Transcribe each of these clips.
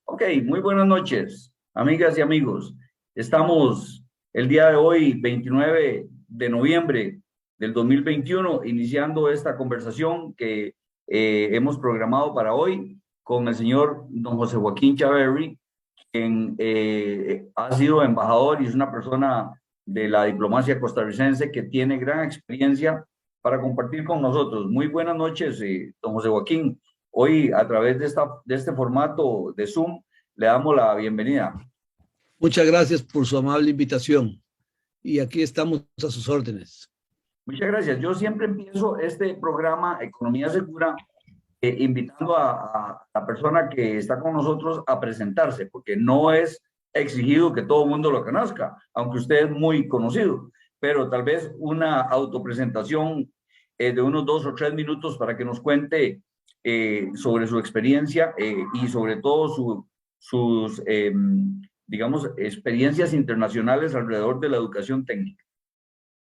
Ok, muy buenas noches, amigas y amigos. Estamos el día de hoy, 29 de noviembre del 2021, iniciando esta conversación que hemos programado para hoy con el señor don José Joaquín Chaverri, quien ha sido embajador y es una persona de la diplomacia costarricense que tiene gran experiencia para compartir con nosotros. Muy buenas noches, don José Joaquín. Hoy, a través de este formato de Zoom, le damos la bienvenida. Muchas gracias por su amable invitación y aquí estamos a sus órdenes. Muchas gracias. Yo siempre empiezo este programa Economía Segura invitando a la persona que está con nosotros a presentarse, porque no es exigido que todo el mundo lo conozca, aunque usted es muy conocido, pero tal vez una autopresentación de unos 2 o 3 minutos para que nos cuente sobre su experiencia y sobre todo sus, digamos, experiencias internacionales alrededor de la educación técnica.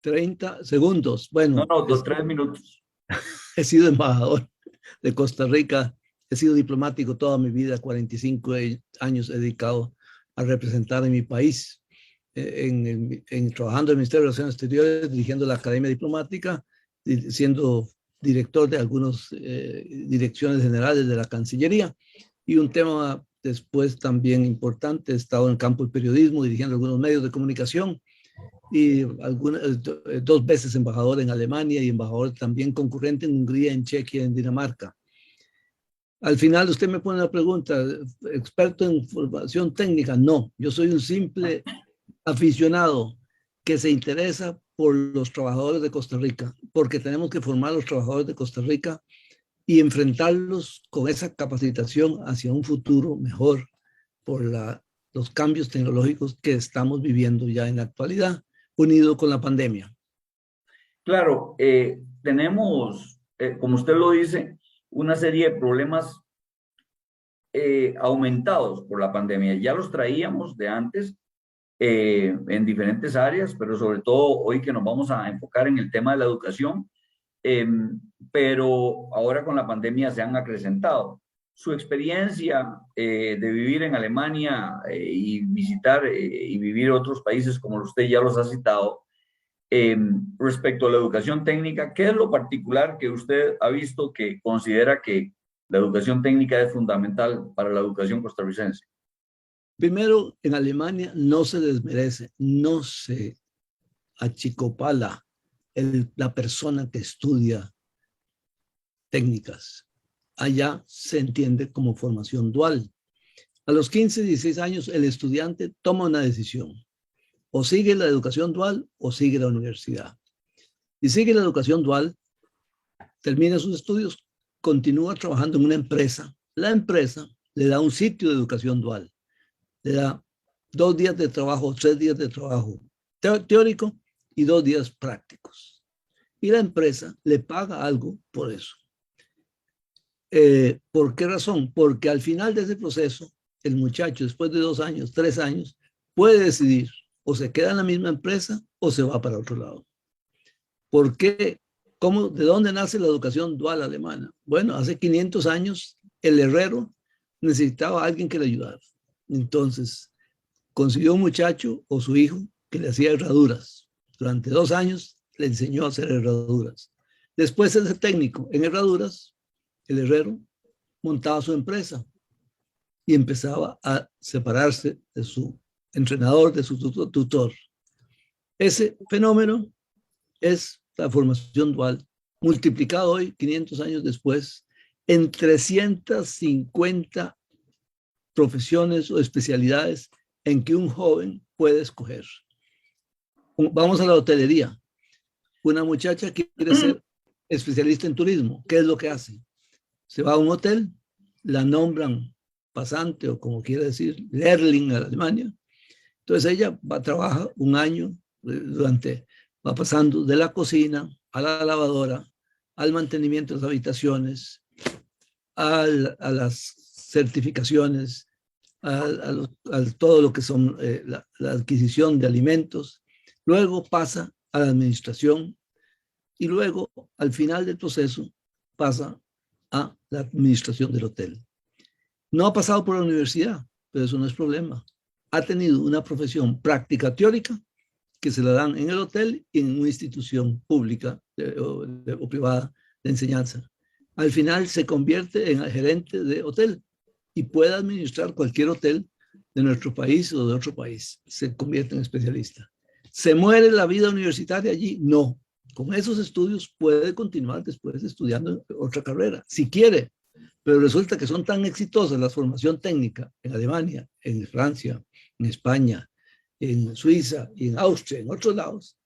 30 segundos. No, Bueno, no, 3 minutos. he sido embajador de Costa Rica, he sido diplomático toda mi vida, 45 años he dedicado a representar a mi país, trabajando en el Ministerio de Relaciones Exteriores, dirigiendo la Academia Diplomática, siendo director de algunas direcciones generales de la Cancillería. Y un tema después también importante, he estado en el campo del periodismo, dirigiendo algunos medios de comunicación y dos veces embajador en Alemania y embajador también concurrente en Hungría, en Chequia, en Dinamarca. Al final usted me pone la pregunta, ¿experto en formación técnica? No, yo soy un simple aficionado que se interesa por los trabajadores de Costa Rica, porque tenemos que formar a los trabajadores de Costa Rica y enfrentarlos con esa capacitación hacia un futuro mejor por los cambios tecnológicos que estamos viviendo ya en la actualidad, unido con la pandemia. Claro, tenemos, como usted lo dice, una serie de problemas aumentados por la pandemia. Ya los traíamos de antes en diferentes áreas, pero sobre todo hoy que nos vamos a enfocar en el tema de la educación, eh, pero ahora con la pandemia se han acrecentado. Su experiencia de vivir en Alemania y visitar y vivir otros países como usted ya los ha citado, respecto a la educación técnica, ¿qué es lo particular que usted ha visto que considera que la educación técnica es fundamental para la educación costarricense? Primero, en Alemania no se desmerece, no se achicopala la persona que estudia técnicas. Allá se entiende como formación dual. A los 15, 16 años, el estudiante toma una decisión. O sigue la educación dual o sigue la universidad. Si sigue la educación dual, termina sus estudios, continúa trabajando en una empresa. La empresa le da un sitio de educación dual. Le da 2 días de trabajo, 3 días de trabajo teórico y 2 días prácticos. Y la empresa le paga algo por eso. ¿Por qué razón? Porque al final de ese proceso, el muchacho, después de 2 años, 3 años, puede decidir o se queda en la misma empresa o se va para otro lado. ¿Por qué? ¿Cómo, de dónde nace la educación dual alemana? Bueno, hace 500 años el herrero necesitaba a alguien que le ayudara. Entonces, consiguió un muchacho o su hijo que le hacía herraduras. Durante 2 años le enseñó a hacer herraduras. Después de ser técnico en herraduras, el herrero montaba su empresa y empezaba a separarse de su entrenador, de su tutor. Ese fenómeno es la formación dual, multiplicado hoy, 500 años después, en 350 profesiones o especialidades en que un joven puede escoger. Vamos a la hotelería. Una muchacha quiere ser especialista en turismo. ¿Qué es lo que hace? Se va a un hotel, la nombran pasante o como quiere decir, Lehrling en Alemania. Entonces ella va a trabajar un año, va pasando de la cocina a la lavadora, al mantenimiento de las habitaciones, a las certificaciones, a todo lo que son la adquisición de alimentos. Luego pasa a la administración y luego, al final del proceso, pasa a la administración del hotel. No ha pasado por la universidad, pero eso no es problema. Ha tenido una profesión práctica teórica que se la dan en el hotel y en una institución pública o privada de enseñanza. Al final se convierte en gerente de hotel y puede administrar cualquier hotel de nuestro país o de otro país. Se convierte en especialista. ¿Se muere la vida universitaria allí? No. Con esos estudios puede continuar después estudiando otra carrera, si quiere. Pero resulta que son tan exitosas la formación técnica en Alemania, en Francia, en España, en Suiza y en Austria, en otros lados,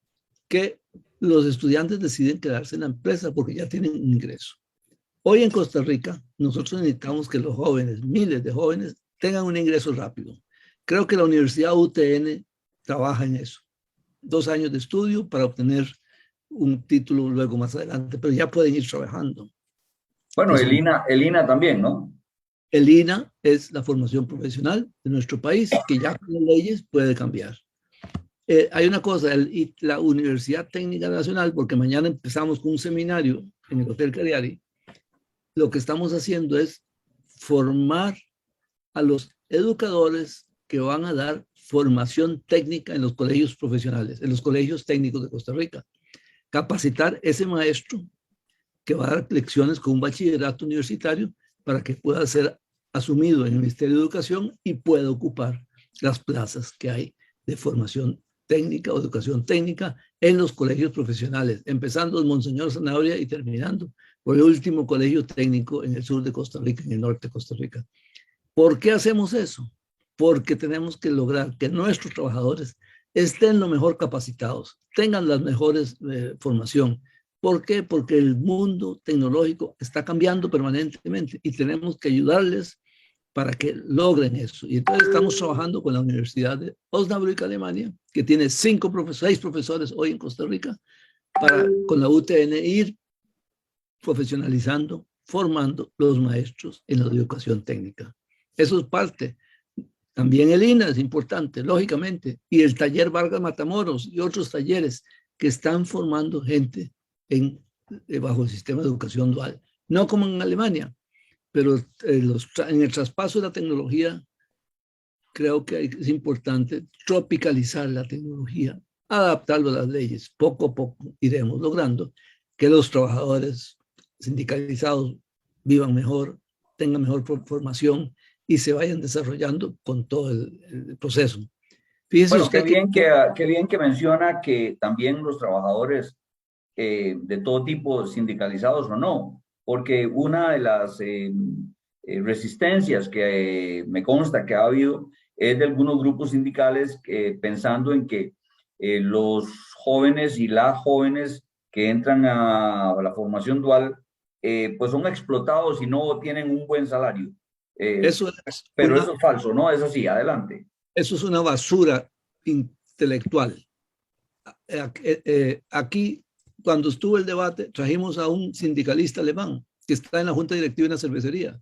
que los estudiantes deciden quedarse en la empresa porque ya tienen un ingreso. Hoy en Costa Rica, nosotros necesitamos que los jóvenes, miles de jóvenes, tengan un ingreso rápido. Creo que la Universidad UTN trabaja en eso. 2 años de estudio para obtener un título luego más adelante, pero ya pueden ir trabajando. Bueno, el INA también, ¿no? El INA es la formación profesional de nuestro país, que ya con las leyes puede cambiar. Hay una cosa, la Universidad Técnica Nacional, porque mañana empezamos con un seminario en el Hotel Cariari, lo que estamos haciendo es formar a los educadores que van a dar formación técnica en los colegios profesionales, en los colegios técnicos de Costa Rica. Capacitar ese maestro que va a dar lecciones con un bachillerato universitario para que pueda ser asumido en el Ministerio de Educación y pueda ocupar las plazas que hay de formación técnica o educación técnica en los colegios profesionales, empezando en Monseñor Zanahoria y terminando por el último colegio técnico en el sur de Costa Rica, en el norte de Costa Rica. ¿Por qué hacemos eso? Porque tenemos que lograr que nuestros trabajadores estén lo mejor capacitados, tengan las mejores formación. ¿Por qué? Porque el mundo tecnológico está cambiando permanentemente y tenemos que ayudarles para que logren eso. Y entonces estamos trabajando con la Universidad de Osnabrück, Alemania, que tiene 6 profesores hoy en Costa Rica, para con la UTN ir profesionalizando, formando los maestros en la educación técnica. Eso es parte. También el INA es importante, lógicamente, y el taller Vargas Matamoros y otros talleres que están formando gente bajo el sistema de educación dual. No como en Alemania, pero en el traspaso de la tecnología creo que es importante tropicalizar la tecnología, adaptarlo a las leyes. Poco a poco iremos logrando que los trabajadores sindicalizados vivan mejor, tengan mejor formación y se vayan desarrollando con todo el proceso. Fíjese bueno, usted qué bien que menciona que también los trabajadores de todo tipo, sindicalizados o no, porque una de las resistencias que me consta que ha habido es de algunos grupos sindicales pensando en que los jóvenes y las jóvenes que entran a la formación dual pues son explotados y no tienen un buen salario. Eso es falso, ¿no? Es así, adelante. Eso es una basura intelectual. Aquí, cuando estuvo el debate, trajimos a un sindicalista alemán que está en la junta directiva de una cervecería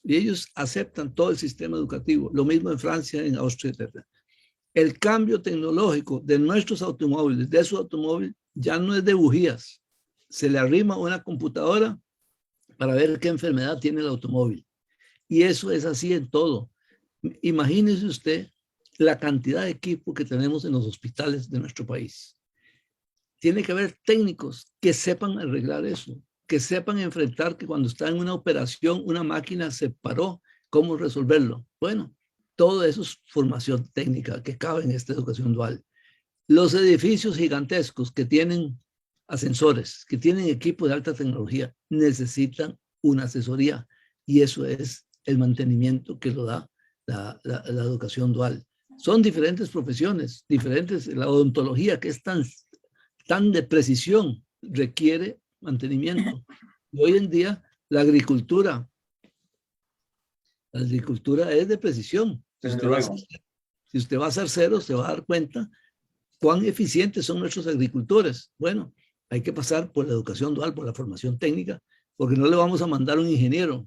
y ellos aceptan todo el sistema educativo. Lo mismo en Francia, en Austria, etc. El cambio tecnológico de nuestros automóviles, de su automóvil, ya no es de bujías. Se le arrima una computadora para ver qué enfermedad tiene el automóvil. Y eso es así en todo. Imagínese usted la cantidad de equipo que tenemos en los hospitales de nuestro país. Tiene que haber técnicos que sepan arreglar eso, que sepan enfrentar que cuando está en una operación, una máquina se paró, cómo resolverlo. Bueno, todo eso es formación técnica que cabe en esta educación dual. Los edificios gigantescos que tienen ascensores, que tienen equipo de alta tecnología, necesitan una asesoría y eso es el mantenimiento que lo da la educación dual. Son diferentes profesiones, diferentes, la odontología que es tan de precisión requiere mantenimiento. Y hoy en día la agricultura es de precisión. Si usted va a hacer cero, se va a dar cuenta cuán eficientes son nuestros agricultores. Bueno, hay que pasar por la educación dual, por la formación técnica, porque no le vamos a mandar un ingeniero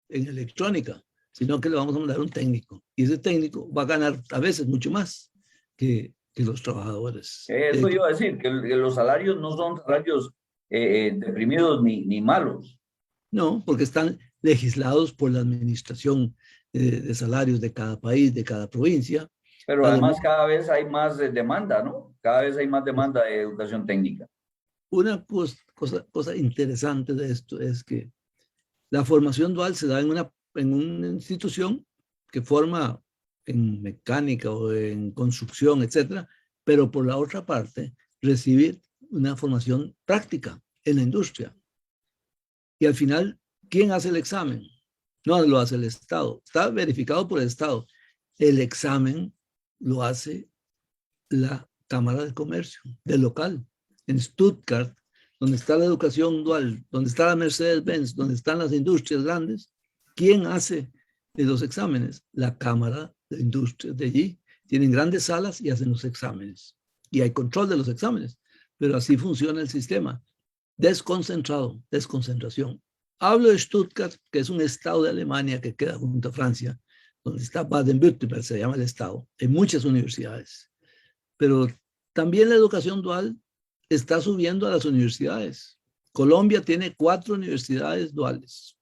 en electrónica, sino que le vamos a mandar un técnico. Y ese técnico va a ganar a veces mucho más que los trabajadores. Eso iba a decir, que los salarios no son salarios deprimidos ni malos. No, porque legislados por la administración de salarios de cada país, de cada provincia. Pero además cada vez hay más demanda, ¿no? Cada vez hay más demanda de educación técnica. Una cosa interesante de esto es que la formación dual se da en una institución que forma en mecánica o en construcción, etcétera, pero por la otra parte recibir una formación práctica en la industria. Y al final, ¿quién hace el examen? No lo hace el Estado, está verificado por el Estado. El examen lo hace la Cámara de Comercio del local. En Stuttgart, donde está la educación dual, donde está la Mercedes-Benz, donde están las industrias grandes, ¿quién hace los exámenes? La Cámara de Industrias de allí. Tienen grandes salas y hacen los exámenes. Y hay control de los exámenes, pero así funciona el sistema. Desconcentrado, desconcentración. Hablo de Stuttgart, que es un estado de Alemania que queda junto a Francia, donde está Baden-Württemberg, se llama el estado, en muchas universidades. Pero también la educación dual está subiendo a las universidades. Colombia tiene 4 universidades duales.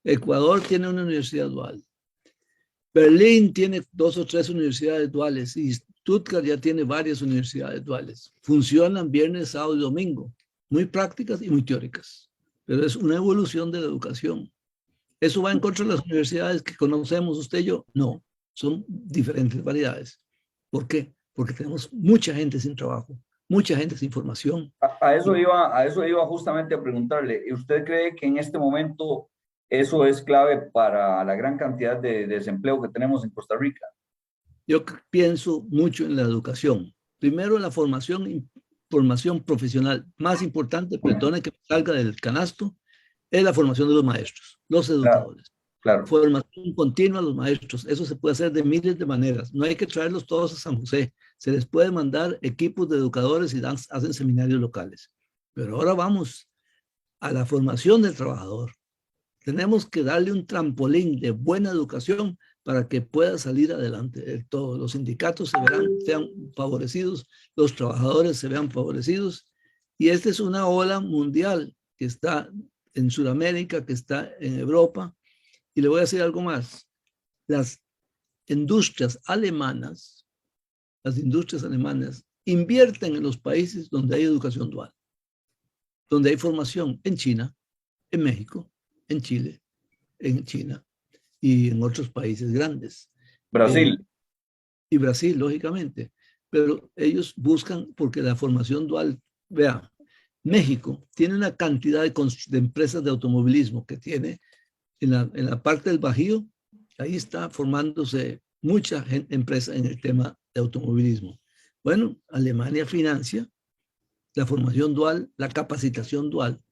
Ecuador tiene una universidad dual. Berlín tiene 2 o 3 universidades duales y Stuttgart ya tiene varias universidades duales. Funcionan viernes, sábado y domingo. Muy prácticas y muy teóricas. Pero es una evolución de la educación. ¿Eso va en contra de las universidades que conocemos usted y yo? No, son diferentes variedades. ¿Por qué? Porque tenemos mucha gente sin trabajo, mucha gente sin formación. A eso iba justamente a preguntarle. ¿Usted cree que en este momento eso es clave para la gran cantidad de desempleo que tenemos en Costa Rica? Yo pienso mucho en la educación. Primero, la formación profesional. Más importante, perdone que salga del canasto, es la formación de los maestros, los educadores. Claro. Formación continua a los maestros. Eso se puede hacer de miles de maneras. No hay que traerlos todos a San José. Se les puede mandar equipos de educadores y hacen seminarios locales. Pero ahora vamos a la formación del trabajador. Tenemos que darle un trampolín de buena educación para que pueda salir adelante. Todos los sindicatos sean favorecidos, los trabajadores se vean favorecidos. Y esta es una ola mundial que está en Sudamérica, que está en Europa. Y le voy a decir algo más. Las industrias alemanas invierten en los países donde hay educación dual, donde hay formación en China, en México, en Chile, en China y en otros países grandes. Brasil. Y Brasil, lógicamente. Pero ellos buscan, porque la formación dual, vea, México tiene una cantidad de empresas de automovilismo que tiene en la parte del Bajío, ahí está formándose mucha empresa en el tema de automovilismo. Bueno, Alemania financia la formación dual, la capacitación dual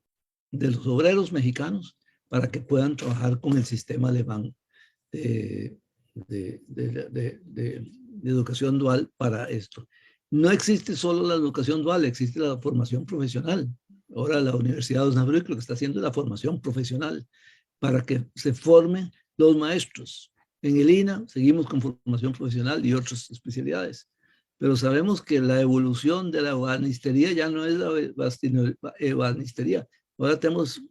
de los obreros mexicanos para que puedan trabajar con el sistema alemán de educación dual para esto. No existe solo la educación dual, existe la formación profesional. Ahora la Universidad de Osnabrück lo que está haciendo es la formación profesional para que se formen los maestros. En el INA seguimos con formación profesional y otras especialidades, pero sabemos que la evolución de la ebanistería ya no es la ebanistería. Ahora tenemos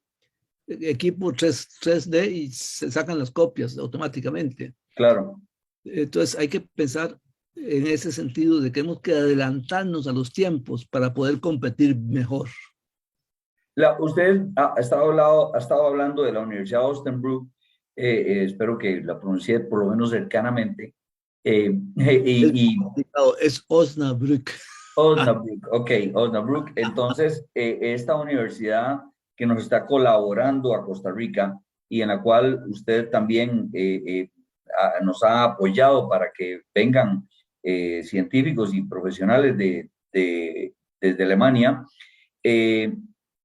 equipo 3D y se sacan las copias automáticamente. Claro. Entonces hay que pensar en ese sentido de que tenemos que adelantarnos a los tiempos para poder competir mejor. Usted ha estado hablando de la Universidad de Osnabrück, espero que la pronuncie por lo menos cercanamente. Es Osnabrück. Osnabrück, ok, Osnabrück. Entonces, esta universidad que nos está colaborando a Costa Rica y en la cual usted también nos ha apoyado para que vengan científicos y profesionales desde Alemania,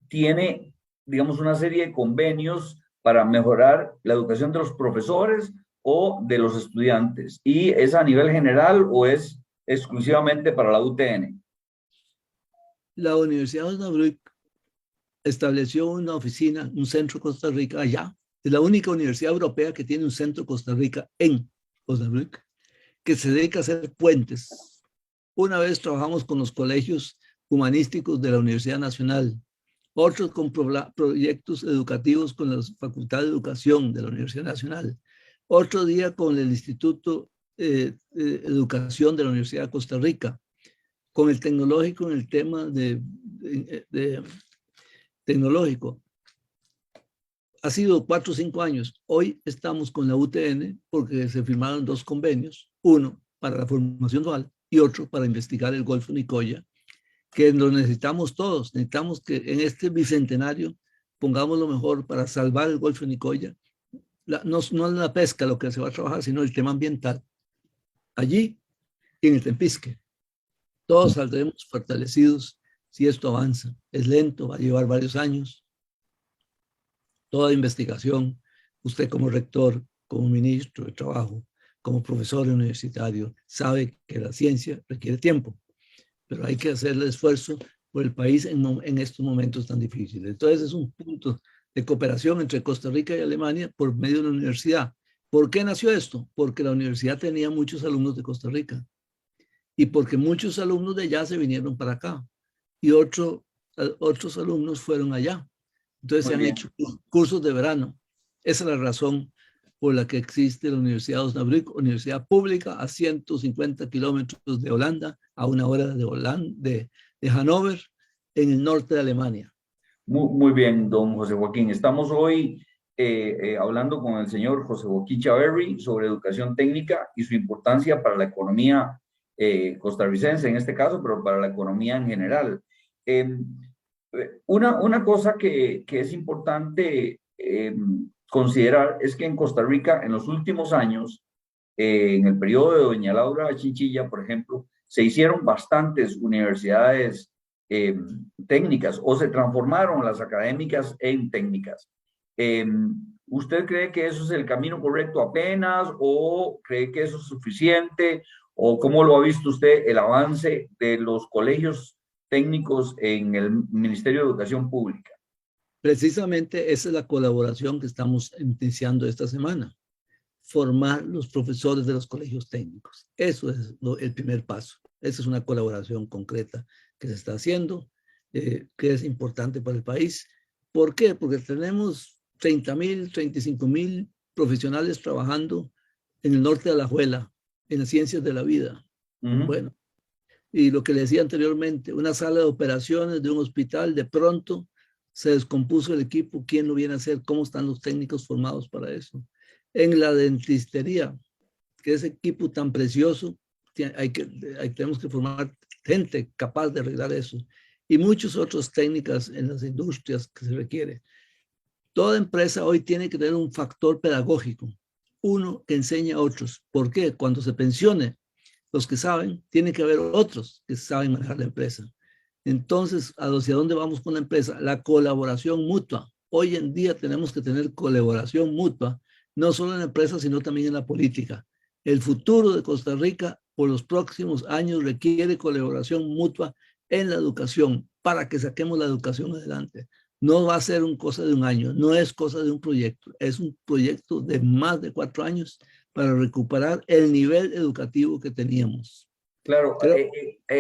tiene, digamos, una serie de convenios para mejorar la educación de los profesores o de los estudiantes. ¿Y es a nivel general o es exclusivamente para la UTN? La Universidad de Osnabrück estableció una oficina, un centro Costa Rica allá. Es la única universidad europea que tiene un centro Costa Rica en Osnabrück, que se dedica a hacer puentes. Una vez trabajamos con los colegios humanísticos de la Universidad Nacional otros con proyectos educativos con la Facultad de Educación de la Universidad Nacional, otro día con el Instituto de Educación de la Universidad de Costa Rica, con el tecnológico en el tema de tecnológico. Ha sido 4 o 5 años. Hoy estamos con la UTN porque se firmaron 2 convenios, uno para la formación dual y otro para investigar el Golfo Nicoya, que lo necesitamos todos. Necesitamos que en este bicentenario pongamos lo mejor para salvar el Golfo Nicoya. No es la pesca lo que se va a trabajar, sino el tema ambiental. Allí y en el Tempisque. Todos saldremos fortalecidos si esto avanza. Es lento, va a llevar varios años. Toda investigación, usted como rector, como ministro de Trabajo, como profesor universitario, sabe que la ciencia requiere tiempo, pero hay que hacer el esfuerzo por el país en estos momentos tan difíciles. Entonces es un punto de cooperación entre Costa Rica y Alemania por medio de la universidad. ¿Por qué nació esto? Porque la universidad tenía muchos alumnos de Costa Rica y porque muchos alumnos de allá se vinieron para acá y otros alumnos fueron allá. Entonces se han hecho cursos de verano. Esa es la razón por la que existe la Universidad de Osnabrück, universidad pública a 150 kilómetros de Holanda, a 1 hora de Hannover, en el norte de Alemania. Muy bien, don José Joaquín. Estamos hoy hablando con el señor José Joaquín Chaverri sobre educación técnica y su importancia para la economía costarricense en este caso, pero para la economía en general. Una cosa que es importante considerar es que en Costa Rica, en los últimos años, en el periodo de doña Laura Chinchilla, por ejemplo, se hicieron bastantes universidades técnicas o se transformaron las académicas en técnicas. ¿Usted cree que eso es el camino correcto apenas o cree que eso es suficiente? ¿O cómo lo ha visto usted el avance de los colegios técnicos en el Ministerio de Educación Pública? Precisamente esa es la colaboración que estamos iniciando esta semana. Formar los profesores de los colegios técnicos. Eso es el primer paso. Esa es una colaboración concreta que se está haciendo, que es importante para el país. ¿Por qué? Porque tenemos 30,000, 35,000 profesionales trabajando en el norte de Alajuela, en las ciencias de la vida. Bueno, y lo que le decía anteriormente, una sala de operaciones de un hospital, de pronto se descompuso el equipo. ¿Quién lo viene a hacer? ¿Cómo están los técnicos formados para eso? En la dentistería, que es equipo tan precioso, tenemos que formar gente capaz de arreglar eso. Y muchas otras técnicas en las industrias que se requiere. Toda empresa hoy tiene que tener un factor pedagógico, uno que enseñe a otros. ¿Por qué? Cuando se pensione los que saben, tiene que haber otros que saben manejar la empresa. Entonces, ¿hacia dónde vamos con la empresa? La colaboración mutua. Hoy en día tenemos que tener colaboración mutua, no solo en la empresa, sino también en la política. El futuro de Costa Rica por los próximos años requiere colaboración mutua en la educación para que saquemos la educación adelante. No va a ser una cosa de un año, no es cosa de un proyecto, es un proyecto de más de 4 años para recuperar el nivel educativo que teníamos. Claro,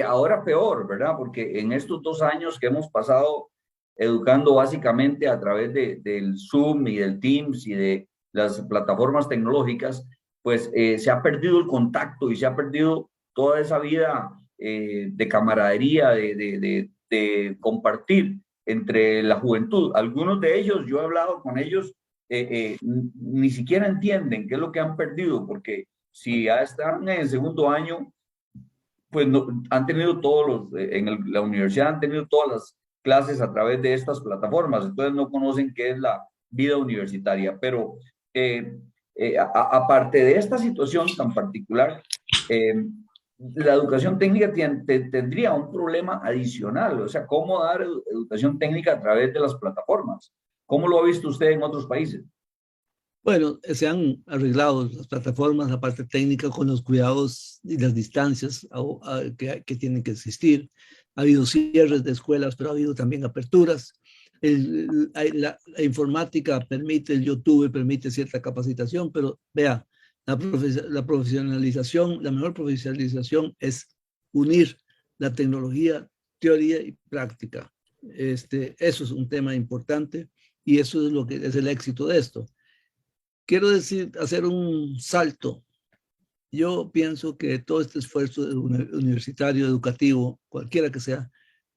ahora peor, ¿verdad? Porque en estos 2 años que hemos pasado educando básicamente a través del Zoom y del Teams y de las plataformas tecnológicas, pues se ha perdido el contacto y se ha perdido toda esa vida de camaradería, de compartir entre la juventud. Algunos de ellos, yo he hablado con ellos, ni siquiera entienden qué es lo que han perdido, porque si ya están en el segundo año, pues no, han tenido la universidad han tenido todas las clases a través de estas plataformas, entonces no conocen qué es la vida universitaria. Pero aparte de esta situación tan particular, la educación técnica tendría un problema adicional, o sea, ¿cómo dar educación técnica a través de las plataformas? ¿Cómo lo ha visto usted en otros países? Bueno, se han arreglado las plataformas, la parte técnica con los cuidados y las distancias que tienen que existir. Ha habido cierres de escuelas, pero ha habido también aperturas. La informática permite, el YouTube permite cierta capacitación, pero vea, la profesionalización, la mejor profesionalización es unir la tecnología, teoría y práctica. Eso es un tema importante y eso es lo que es el éxito de esto. Quiero decir, hacer un salto. Yo pienso que todo este esfuerzo universitario, educativo, cualquiera que sea,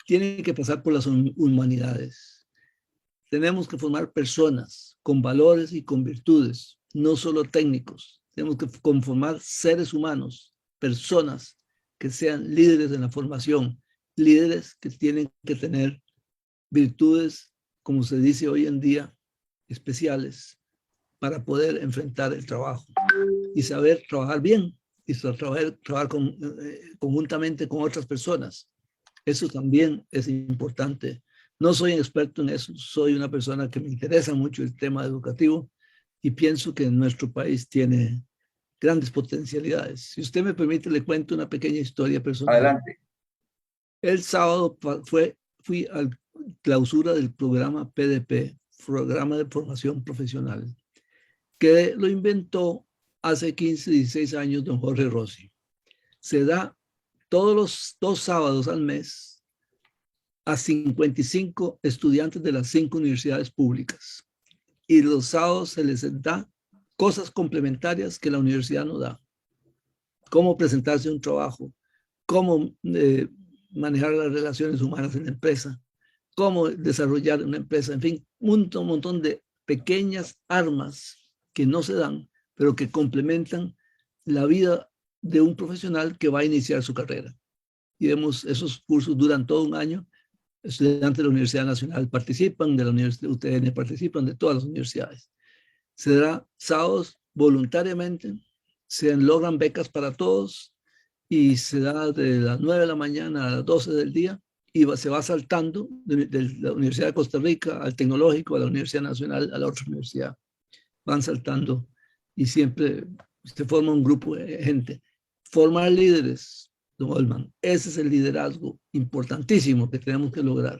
tiene que pasar por las humanidades. Tenemos que formar personas con valores y con virtudes, no solo técnicos. Tenemos que conformar seres humanos, personas que sean líderes en la formación, líderes que tienen que tener virtudes, como se dice hoy en día, especiales para poder enfrentar el trabajo y saber trabajar bien y trabajar conjuntamente con otras personas. Eso también es importante. No soy experto en eso, soy una persona que me interesa mucho el tema educativo y pienso que nuestro país tiene grandes potencialidades. Si usted me permite, le cuento una pequeña historia personal. Adelante. El sábado fui a clausura del programa PDP, Programa de Formación Profesional, que lo inventó hace 15, 16 años don Jorge Rossi. Se da todos los 2 sábados al mes a 55 estudiantes de las 5 universidades públicas. Y los sábados se les da cosas complementarias que la universidad no da. Cómo presentarse un trabajo, cómo manejar las relaciones humanas en la empresa, cómo desarrollar una empresa, en fin, un montón de pequeñas armas que no se dan, pero que complementan la vida de un profesional que va a iniciar su carrera. Y vemos, esos cursos duran todo un año. Estudiantes de la Universidad Nacional participan, de la Universidad UTN participan, de todas las universidades. Se dará sábados voluntariamente, se logran becas para todos y se da de las 9 de la mañana a las 12 del día y se va saltando de la Universidad de Costa Rica al Tecnológico, a la Universidad Nacional, a la otra universidad. Van saltando y siempre se forma un grupo de gente. Formar líderes, don Olman, ese es el liderazgo importantísimo que tenemos que lograr.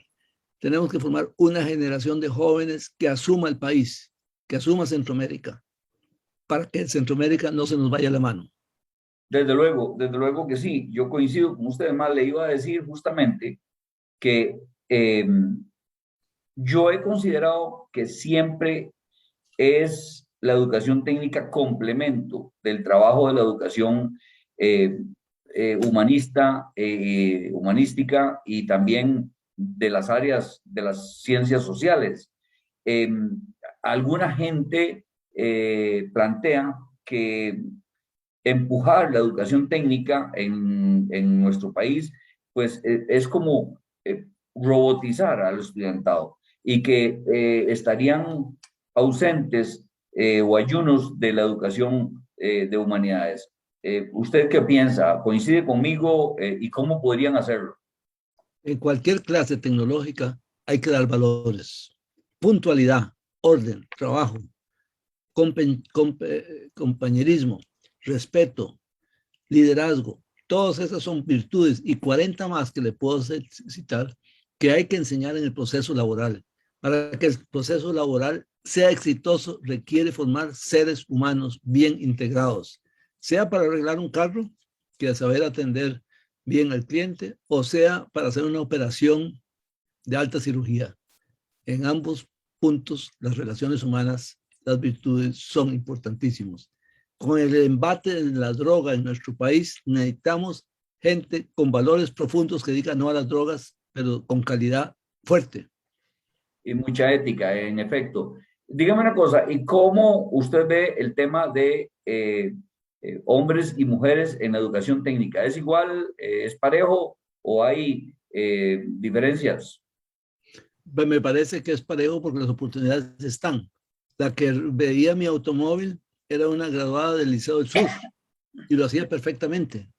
Tenemos que formar una generación de jóvenes que asuma el país, que asuma Centroamérica, para que Centroamérica no se nos vaya la mano. Desde luego que sí. Yo coincido con usted. Más le iba a decir justamente que yo he considerado que siempre es la educación técnica complemento del trabajo de la educación humanística y también de las áreas de las ciencias sociales. Alguna gente plantea que empujar la educación técnica en nuestro país, pues es como robotizar al estudiantado y que estarían ausentes o ayunos de la educación de humanidades. ¿Usted qué piensa? ¿Coincide conmigo y cómo podrían hacerlo? En cualquier clase tecnológica hay que dar valores, puntualidad, orden, trabajo, compañerismo, respeto, liderazgo. Todas esas son virtudes y 40 más que le puedo citar que hay que enseñar en el proceso laboral. Para que el proceso laboral sea exitoso, requiere formar seres humanos bien integrados, sea para arreglar un carro, que saber atender bien al cliente, o sea para hacer una operación de alta cirugía. En ambos puntos, las relaciones humanas, las virtudes son importantísimos. Con el embate de la droga en nuestro país, necesitamos gente con valores profundos que diga no a las drogas, pero con calidad fuerte. Y mucha ética, en efecto. Dígame una cosa, ¿y cómo usted ve el tema de hombres y mujeres en la educación técnica? ¿Es igual, es parejo o hay diferencias? Me parece que es parejo porque las oportunidades están. La que veía mi automóvil era una graduada del Liceo del Sur y lo hacía perfectamente.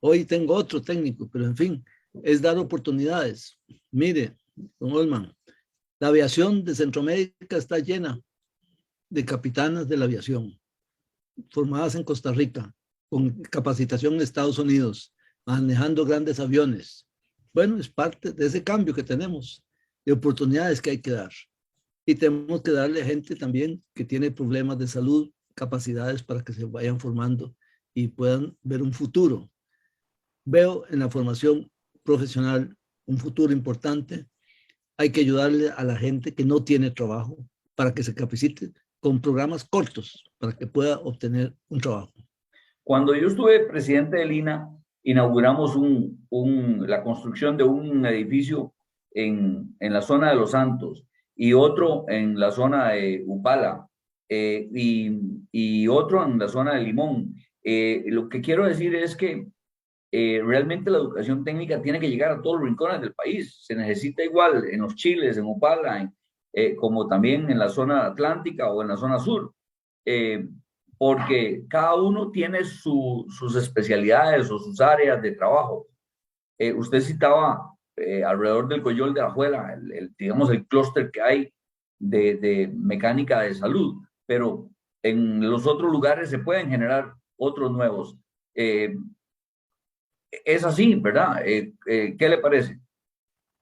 Hoy tengo otro técnico, pero en fin, es dar oportunidades. Mire, don Olman, la aviación de Centroamérica está llena de capitanas de la aviación, formadas en Costa Rica, con capacitación en Estados Unidos, manejando grandes aviones. Bueno, es parte de ese cambio que tenemos, de oportunidades que hay que dar. Y tenemos que darle a gente también que tiene problemas de salud, capacidades para que se vayan formando y puedan ver un futuro. Veo en la formación profesional un futuro importante hay que ayudarle a la gente que no tiene trabajo para que se capacite con programas cortos para que pueda obtener un trabajo. Cuando yo estuve presidente del INA, inauguramos la construcción de un edificio en la zona de Los Santos y otro en la zona de Upala y otro en la zona de Limón. Lo que quiero decir es que realmente la educación técnica tiene que llegar a todos los rincones del país. Se necesita igual en los Chiles, en Upala, como también en la zona atlántica o en la zona sur. Eh, Porque cada uno tiene sus especialidades o sus áreas de trabajo. Usted citaba alrededor del Coyol de Alajuela, digamos, el clúster que hay de mecánica de salud, pero en los otros lugares se pueden generar otros nuevos. Es así, ¿verdad? ¿Qué le parece?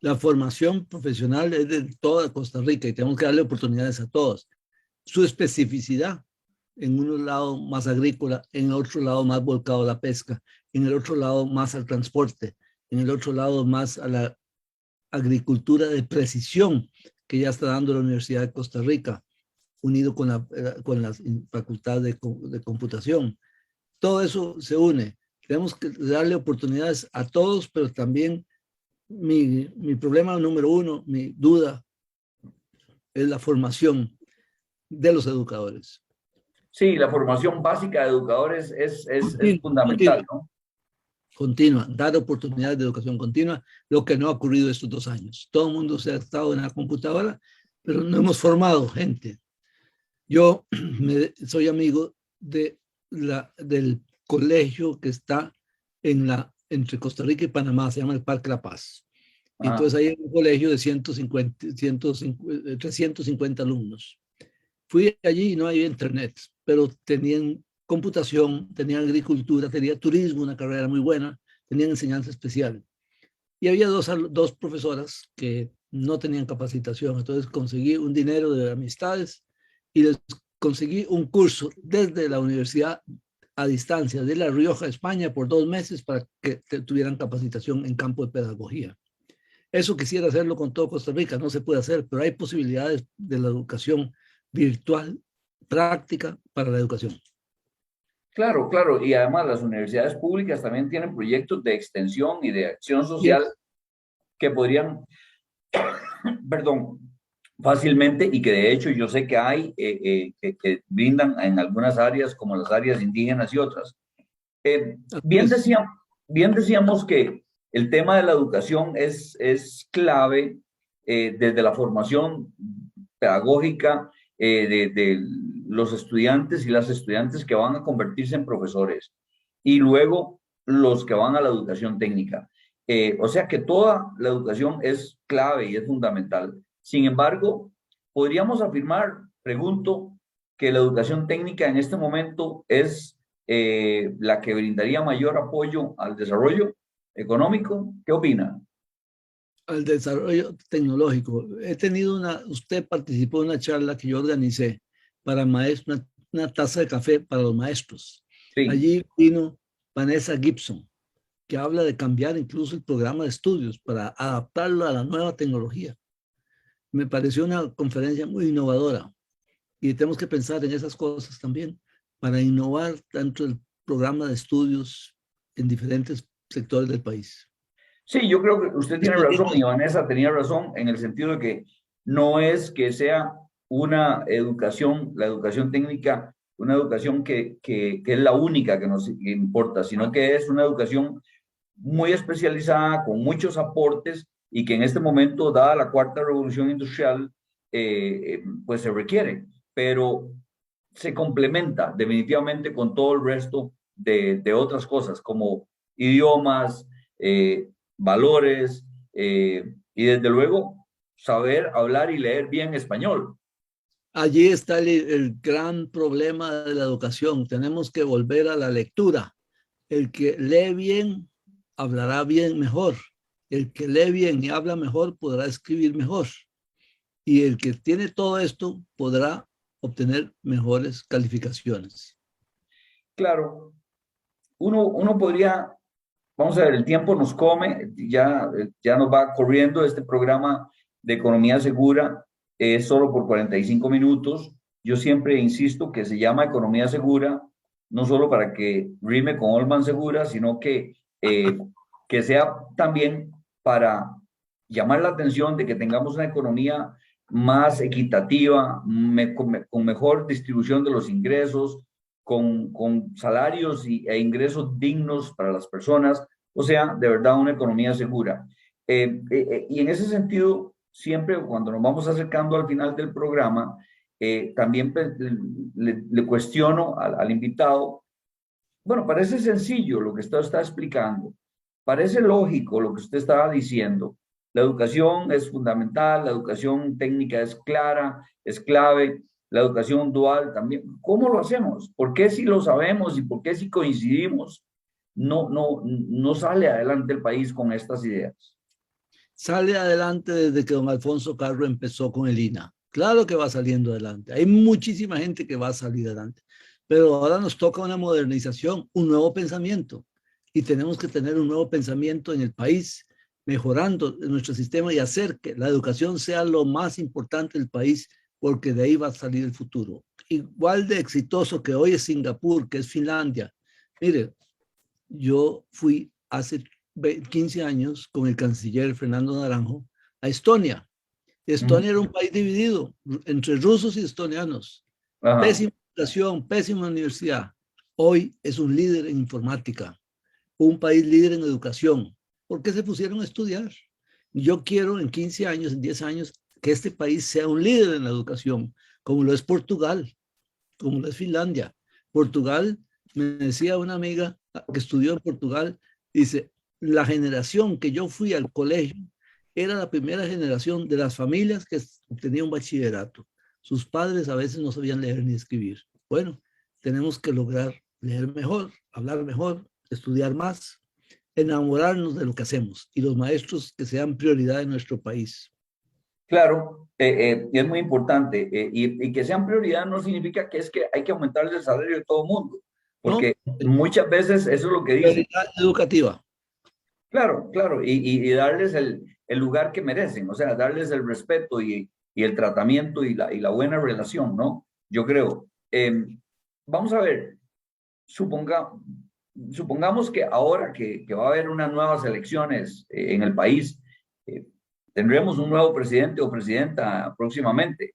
La formación profesional es de toda Costa Rica y tenemos que darle oportunidades a todos. Su especificidad, en un lado más agrícola, en el otro lado más volcado a la pesca, en el otro lado más al transporte, en el otro lado más a la agricultura de precisión que ya está dando la Universidad de Costa Rica, unido con la facultad de computación. Todo eso se une. Tenemos que darle oportunidades a todos, pero también mi problema número uno, mi duda, es la formación de los educadores. Sí, la formación básica de educadores es Continua, fundamental, ¿no? continua, dar oportunidades de educación continua, lo que no ha ocurrido estos 2 años. Todo el mundo se ha estado en la computadora, pero no hemos formado gente. Yo soy amigo del colegio que está entre Costa Rica y Panamá, se llama el Parque La Paz. Y Ajá. entonces ahí hay un colegio de 350 alumnos. Fui allí y no había internet, pero tenían computación, tenían agricultura, tenían turismo, una carrera muy buena, tenían enseñanza especial. Y había dos profesoras que no tenían capacitación, entonces conseguí un dinero de amistades y les conseguí un curso desde la universidad a distancia de La Rioja, España, por 2 meses para que tuvieran capacitación en campo de pedagogía. Eso quisiera hacerlo con todo Costa Rica, no se puede hacer, pero hay posibilidades de la educación virtual práctica para la educación. Claro, claro. Y además las universidades públicas también tienen proyectos de extensión y de acción social Yes. que podrían, perdón, fácilmente y que de hecho yo sé que hay, que brindan en algunas áreas como las áreas indígenas y otras. Eh, bien, Yes. decíamos, bien decíamos que el tema de la educación es clave desde la formación pedagógica de los estudiantes y las estudiantes que van a convertirse en profesores y luego los que van a la educación técnica. O sea que toda la educación es clave y es fundamental. Sin embargo, podríamos afirmar, pregunto, que la educación técnica en este momento es la que brindaría mayor apoyo al desarrollo económico. ¿Qué opina? Al desarrollo tecnológico. Usted participó en una charla que yo organicé para maestros, una taza de café para los maestros. Sí, Allí vino Vanessa Gibson, que habla de cambiar incluso el programa de estudios para adaptarlo a la nueva tecnología. Me pareció una conferencia muy innovadora y tenemos que pensar en esas cosas también para innovar tanto el programa de estudios en diferentes sectores del país. sí, yo creo que usted tiene razón y Vanessa tenía razón en el sentido de que no es que sea una educación, la educación técnica, una educación que es la única que nos importa, sino que es una educación muy especializada, con muchos aportes y que en este momento, dada la cuarta revolución industrial, pues se requiere, pero se complementa definitivamente con todo el resto de otras cosas como idiomas, valores y desde luego saber hablar y leer bien español. Allí está el gran problema de la educación. Tenemos que volver a la lectura. El que lee bien, hablará bien mejor. El que lee bien y habla mejor, podrá escribir mejor. Y el que tiene todo esto, podrá obtener mejores calificaciones. Claro, uno podría, vamos a ver, el tiempo nos come, ya nos va corriendo este programa. de economía segura es solo por 45 minutos. Yo siempre insisto que se llama economía segura, no solo para que rime con Olman Segura, sino que sea también para llamar la atención de que tengamos una economía más equitativa, con mejor distribución de los ingresos, con salarios e ingresos dignos para las personas, o sea, de verdad una economía segura. Y en ese sentido, siempre cuando nos vamos acercando al final del programa, también pues, le cuestiono al invitado, bueno, parece sencillo lo que usted está explicando, parece lógico lo que usted estaba diciendo. La educación es fundamental, la educación técnica es clara, es clave, la educación dual también. ¿Cómo lo hacemos? ¿Por qué si lo sabemos y por qué si coincidimos no sale adelante el país con estas ideas? Sale adelante desde que don Alfonso Carro empezó con el INA. Claro que va saliendo adelante. Hay muchísima gente que va a salir adelante. Pero ahora nos toca una modernización, un nuevo pensamiento. Y tenemos que tener un nuevo pensamiento en el país, mejorando nuestro sistema y hacer que la educación sea lo más importante del país, porque de ahí va a salir el futuro. Igual de exitoso que hoy es Singapur, que es Finlandia. Mire, yo fui hace 15 años con el canciller Fernando Naranjo a Estonia. Estonia era un país dividido entre rusos y estonianos. Ajá. Pésima educación, pésima universidad. Hoy es un líder en informática, un país líder en educación. ¿Por qué se pusieron a estudiar? Yo quiero en 15 años, en 10 años, que este país sea un líder en la educación, como lo es Portugal, como lo es Finlandia. Portugal, me decía una amiga que estudió en Portugal, dice, la generación que yo fui al colegio era la primera generación de las familias que tenían un bachillerato. Sus padres a veces no sabían leer ni escribir. Bueno, tenemos que lograr leer mejor, hablar mejor, estudiar más, enamorarnos de lo que hacemos y los maestros que sean prioridad en nuestro país. Claro, es muy importante y que sean prioridad no significa que es que hay que aumentarle el salario de todo el mundo, porque ¿No? muchas veces eso es lo que dicen. Prioridad educativa. Claro, claro, y darles el lugar que merecen, o sea, darles el respeto y el tratamiento y la buena relación, ¿no? Yo creo. Vamos a ver, suponga, supongamos que ahora que va a haber unas nuevas elecciones en el país, eh, tendremos un nuevo presidente o presidenta próximamente,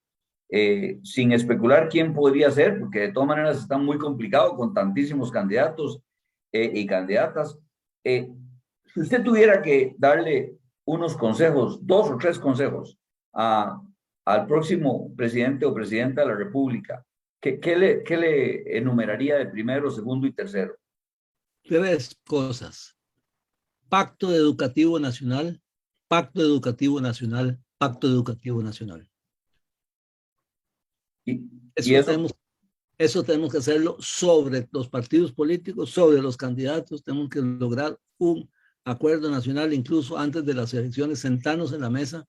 sin especular quién podría ser, porque de todas maneras está muy complicado con tantísimos candidatos y candidatas. Si usted tuviera que darle unos consejos, 2 o 3 consejos al próximo presidente o presidenta de la República, ¿qué le enumeraría de primero, segundo y tercero? 3 cosas. Pacto educativo nacional, pacto educativo nacional, pacto educativo nacional. Y Eso tenemos que hacerlo sobre los partidos políticos, sobre los candidatos. Tenemos que lograr un acuerdo nacional, incluso antes de las elecciones, sentarnos en la mesa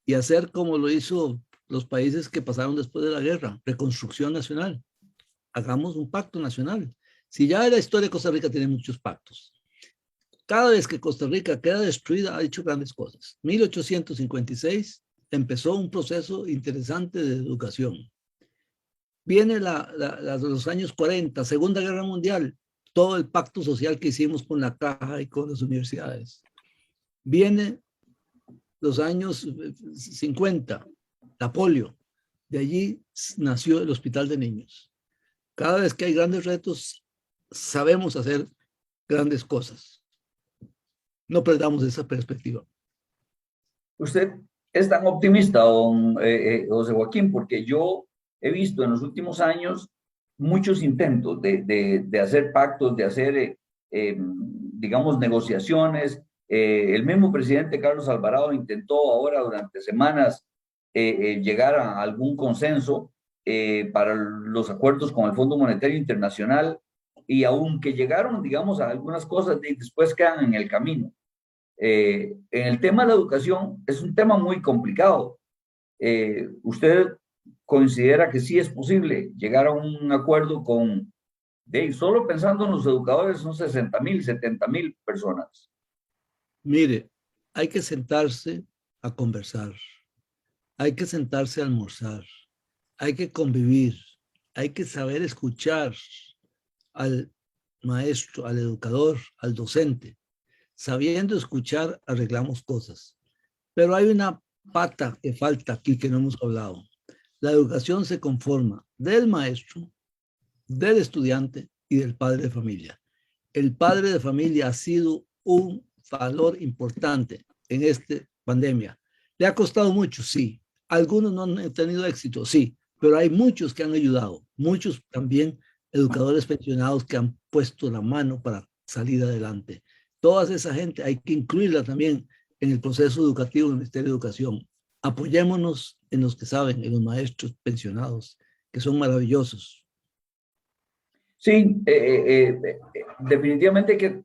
y hacer como lo hizo los países que pasaron después de la guerra, reconstrucción nacional. Hagamos un pacto nacional. Si ya la historia de Costa Rica tiene muchos pactos. Cada vez que Costa Rica queda destruida, ha hecho grandes cosas. 1856 empezó un proceso interesante de educación. Viene los años 40, Segunda Guerra Mundial, todo el pacto social que hicimos con la Caja y con las universidades. Viene los años 50, la polio. De allí nació el Hospital de Niños. Cada vez que hay grandes retos, sabemos hacer grandes cosas. No perdamos esa perspectiva. usted es tan optimista, don José Joaquín, porque yo he visto en los últimos años muchos intentos de hacer pactos, de hacer, digamos, negociaciones. El mismo presidente Carlos Alvarado intentó ahora durante semanas llegar a algún consenso para los acuerdos con el Fondo Monetario Internacional y aunque llegaron, digamos, a algunas cosas, después quedan en el camino. En el tema de la educación es un tema muy complicado. ¿Usted considera que sí es posible llegar a un acuerdo solo pensando en los educadores, son 60,000, 70,000 personas? Mire, hay que sentarse a conversar. Hay que sentarse a almorzar, hay que convivir, hay que saber escuchar al maestro, al educador, al docente. Sabiendo escuchar, arreglamos cosas. Pero hay una pata que falta aquí que no hemos hablado. La educación se conforma del maestro, del estudiante y del padre de familia. El padre de familia ha sido un valor importante en esta pandemia. ¿Le ha costado mucho? Sí. Algunos no han tenido éxito, sí, pero hay muchos que han ayudado, muchos también educadores pensionados que han puesto la mano para salir adelante. Toda esa gente hay que incluirla también en el proceso educativo del Ministerio de Educación. Apoyémonos en los que saben, en los maestros pensionados, que son maravillosos. Sí, definitivamente hay que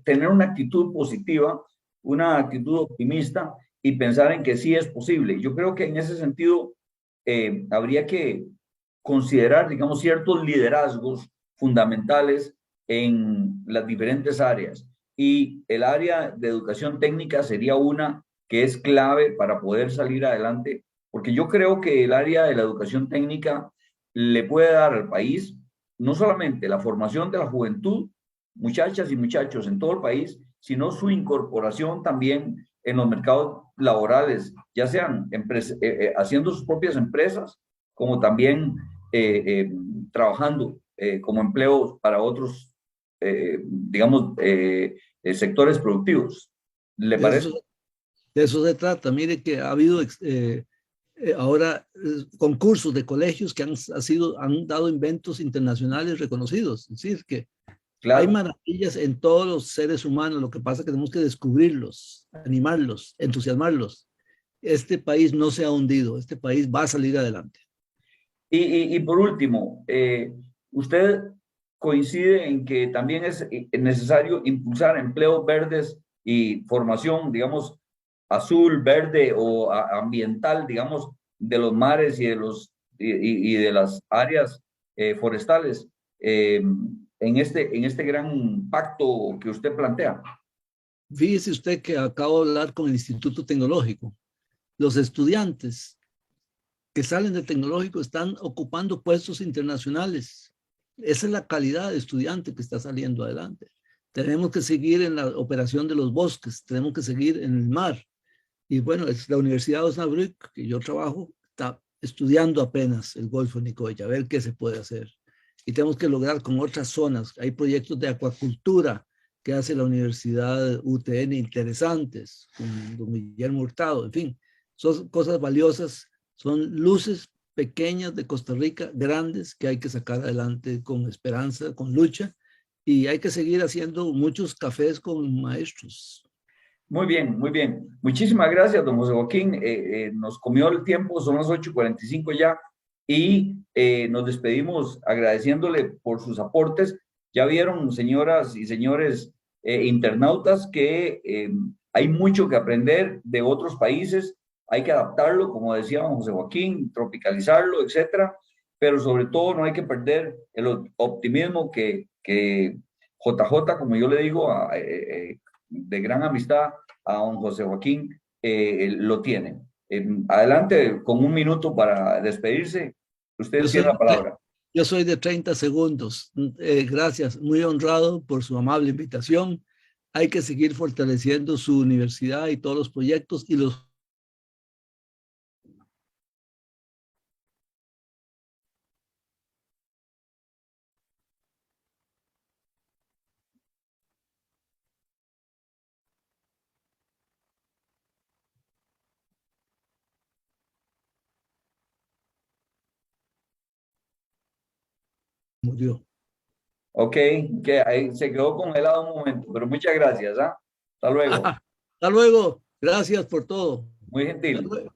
tener una actitud positiva, una actitud optimista y pensar en que sí es posible. Yo creo que en ese sentido habría que considerar, digamos, ciertos liderazgos fundamentales en las diferentes áreas. Y el área de educación técnica sería una que es clave para poder salir adelante, porque yo creo que el área de la educación técnica le puede dar al país no solamente la formación de la juventud, muchachas y muchachos en todo el país, sino su incorporación también en los mercados laborales, ya sean haciendo sus propias empresas, como también trabajando como empleos para otros, digamos, sectores productivos. ¿Le De parece? eso, de eso se trata. Mire que ha habido ahora concursos de colegios que han dado inventos internacionales reconocidos. Es decir, que hay Claro. maravillas en todos los seres humanos. Lo que pasa es que tenemos que descubrirlos, animarlos, entusiasmarlos. Este país no se ha hundido. Este país va a salir adelante. Y por último, ¿usted coincide en que también es necesario impulsar empleos verdes y formación, digamos, azul, verde o ambiental, digamos, de los mares y y de las áreas forestales en este gran pacto que usted plantea? Fíjese usted que acabo de hablar con el Instituto Tecnológico. Los estudiantes que salen de tecnológico están ocupando puestos internacionales. Esa es la calidad de estudiante que está saliendo adelante. Tenemos que seguir en la operación de los bosques, tenemos que seguir en el mar. Y bueno, es la Universidad de Osnabrück, que yo trabajo, está estudiando apenas el Golfo de Nicoya, a ver qué se puede hacer. Y tenemos que lograr con otras zonas. Hay proyectos de acuacultura que hace la Universidad UTN interesantes, con don Guillermo Hurtado, en fin, son cosas valiosas, son luces pequeñas de Costa Rica, grandes, que hay que sacar adelante con esperanza, con lucha, y hay que seguir haciendo muchos cafés con maestros. Muy bien, muy bien. Muchísimas gracias, don José Joaquín. Nos comió el tiempo, son las 8:45 ya, y nos despedimos agradeciéndole por sus aportes. Ya vieron, señoras y señores internautas, que hay mucho que aprender de otros países. Hay que adaptarlo, como decía don José Joaquín, tropicalizarlo, etcétera. Pero sobre todo no hay que perder el optimismo que JJ, como yo le digo, de gran amistad a don José Joaquín, lo tiene. Adelante con un minuto para despedirse. Usted Yo tiene la soy, palabra. yo soy de 30 segundos. Gracias, muy honrado por su amable invitación. Hay que seguir fortaleciendo su universidad y todos los proyectos y los murió. Ok, que ahí se quedó congelado un momento, pero muchas gracias. ¿Ah? Hasta luego. Hasta luego. Gracias por todo. Muy Hasta gentil. luego.